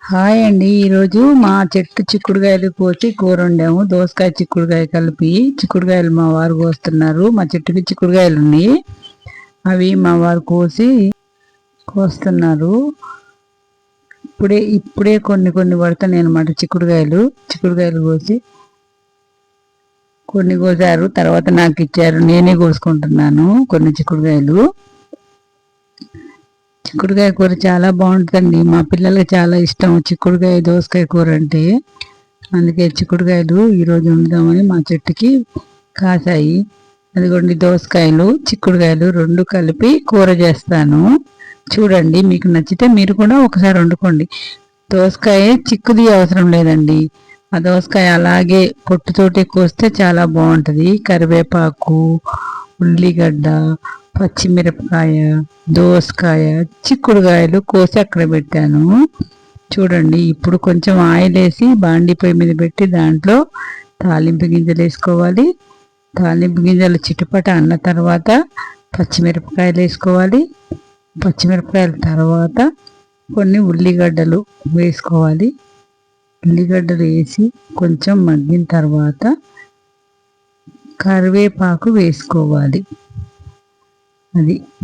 Hi అండి. ఈరోజు మా చెట్టు చిక్కుడుకాయలు కోసి కూర వండాము. దోసకాయ చిక్కుడుకాయ కలిపి చిక్కుడుకాయలు మా వారు కోస్తున్నారు. మా చెట్టుకి చిక్కుడుకాయలు ఉన్నాయి, అవి మా వారు కోస్తున్నారు. ఇప్పుడే కొన్ని కొన్ని పడుతున్నాయి అనమాట. చిక్కుడుకాయలు కోసి కొన్ని కోసారు, తర్వాత నాకు ఇచ్చారు. నేనే కోసుకుంటున్నాను కొన్ని చిక్కుడుకాయలు. చిక్కుడుకాయ కూర చాలా బాగుంటుందండి. మా పిల్లలకి చాలా ఇష్టం చిక్కుడుకాయ దోసకాయ కూర అంటే. అందుకే చిక్కుడుకాయలు ఈరోజు వండుదామని మా చెట్టుకి కాసాయి. అదిగోండి, దోసకాయలు చిక్కుడుకాయలు రెండు కలిపి కూర చేస్తాను. చూడండి, మీకు నచ్చితే మీరు కూడా ఒకసారి వండుకోండి. దోసకాయ చిక్కుది అవసరం లేదండి. ఆ దోసకాయ అలాగే పొట్టుతోటి కోస్తే చాలా బాగుంటుంది. కరివేపాకు, ఉల్లిగడ్డ, పచ్చిమిరపకాయ, దోసకాయ, చిక్కుడుకాయలు కోసి అక్కడ పెట్టాను. చూడండి, ఇప్పుడు కొంచెం ఆయిల్ వేసి బాండీ పొయ్యి మీద పెట్టి దాంట్లో తాలింపు గింజలు వేసుకోవాలి. తాలింపు గింజలు చిటపట అన్న తర్వాత పచ్చిమిరపకాయలు వేసుకోవాలి. పచ్చిమిరపకాయల తర్వాత కొన్ని ఉల్లిగడ్డలు వేసుకోవాలి. ఉల్లిగడ్డలు వేసి కొంచెం మగ్గిన తర్వాత కరివేపాకు వేసుకోవాలి.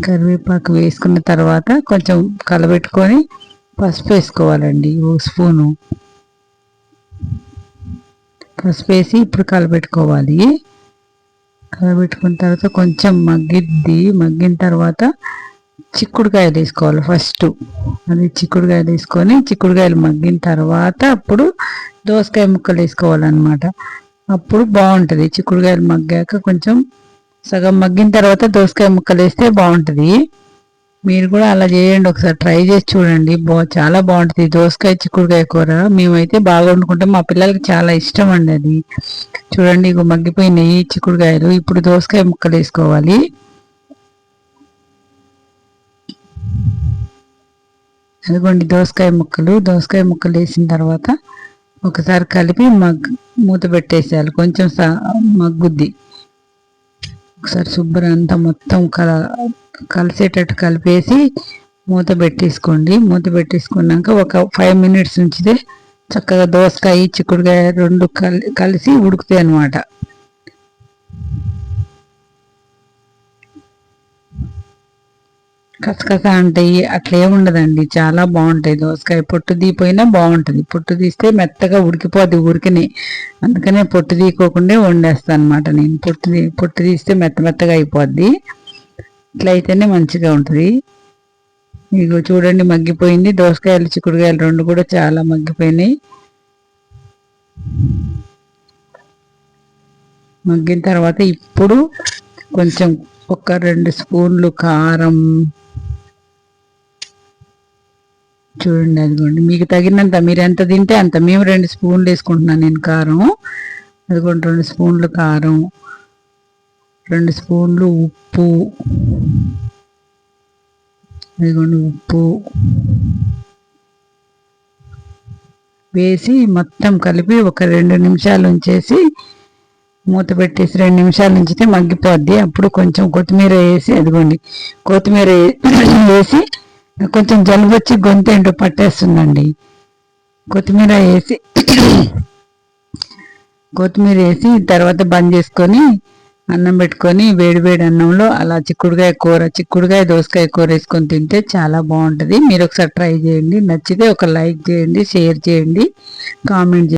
కరివేపాకు వేసుకున్న తర్వాత కొంచెం కలబెట్టుకొని పసుపు వేసుకోవాలండి. ఓ స్పూను పసుపు వేసి ఇప్పుడు కలబెట్టుకోవాలి. కలబెట్టుకున్న తర్వాత కొంచెం మగ్గిన తర్వాత చిక్కుడుకాయలు వేసుకోవాలి. ఫస్ట్ చిక్కుడుకాయలు వేసుకొని చిక్కుడుకాయలు మగ్గిన తర్వాత అప్పుడు దోసకాయ ముక్కలు వేసుకోవాలన్నమాట. అప్పుడు బాగుంటుంది. చిక్కుడుకాయలు మగ్గాక కొంచెం సగం మగ్గిన తర్వాత దోసకాయ ముక్కలు వేస్తే బాగుంటుంది. మీరు కూడా అలా చేయండి, ఒకసారి ట్రై చేసి చూడండి. చాలా బాగుంటుంది దోసకాయ చిక్కుడుకాయ కూర. మేమైతే బాగా వండుకుంటాం, మా పిల్లలకి చాలా ఇష్టం అండి అది. చూడండి, ఇక మగ్గిపోయినాయి చిక్కుడుకాయలు. ఇప్పుడు దోసకాయ ముక్కలు వేసుకోవాలి. అదిగోండి, దోసకాయ ముక్కలు వేసిన తర్వాత ఒకసారి కలిపి మూత పెట్టేసేయాలి. కొంచెం మగ్గుద్ది. ఒకసారి శుభ్రం అంతా మొత్తం కలిసేటట్టు కలిపేసి మూత పెట్టేసుకోండి. మూత పెట్టేసుకున్నాక ఒక 5 minutes ఉంచితే చక్కగా దోసకాయ చిక్కుడుకాయ రెండు కలిసి ఉడుకుతాయి అన్నమాట. కసకస అంటాయి అట్లా ఏముండదండి, చాలా బాగుంటాయి. దోసకాయ పొట్టు తీపోయినా బాగుంటుంది. పొట్టు తీస్తే మెత్తగా ఉడికిపోద్ది ఊరికనే. అందుకనే పొట్టు తీయకోకుండా వండేస్తాను అనమాట నేను. పొట్టు తీస్తే మెత్తగా అయిపోద్ది. ఇట్లా అయితేనే మంచిగా ఉంటుంది. ఇగో చూడండి, మగ్గిపోయింది. దోసకాయలు చిక్కుడుకాయలు రెండు కూడా చాలా మగ్గిపోయినాయి. మగ్గిన తర్వాత ఇప్పుడు కొంచెం ఒక 2 స్పూన్లు కారం, చూడండి అదిగోండి మీకు తగినంత, మీరు ఎంత తింటే అంత. మేము 2 స్పూన్లు వేసుకుంటున్నాను నేను కారం. అదిగోండి 2 స్పూన్లు కారం, 2 స్పూన్లు ఉప్పు, అదిగోండి ఉప్పు వేసి మొత్తం కలిపి ఒక 2 నిమిషాలు ఉంచేసి మూత పెట్టేసి 2 నిమిషాలు ఉంచితే మగ్గిపోద్ది. అప్పుడు కొంచెం కొత్తిమీర వేసి, అదిగోండి కొత్తిమీర వేసి, కొంచెం జలుబు వచ్చి గొంతు ఏంటో పట్టేస్తుందండి. కొత్తిమీర వేసి తర్వాత బంద్ చేసుకొని అన్నం పెట్టుకొని వేడి అన్నంలో అలా చిక్కుడుకాయ దోసకాయ కూర వేసుకొని తింటే చాలా బాగుంటుంది. మీరు ఒకసారి ట్రై చేయండి. నచ్చితే ఒక లైక్ చేయండి, షేర్ చేయండి, కామెంట్ చేయండి.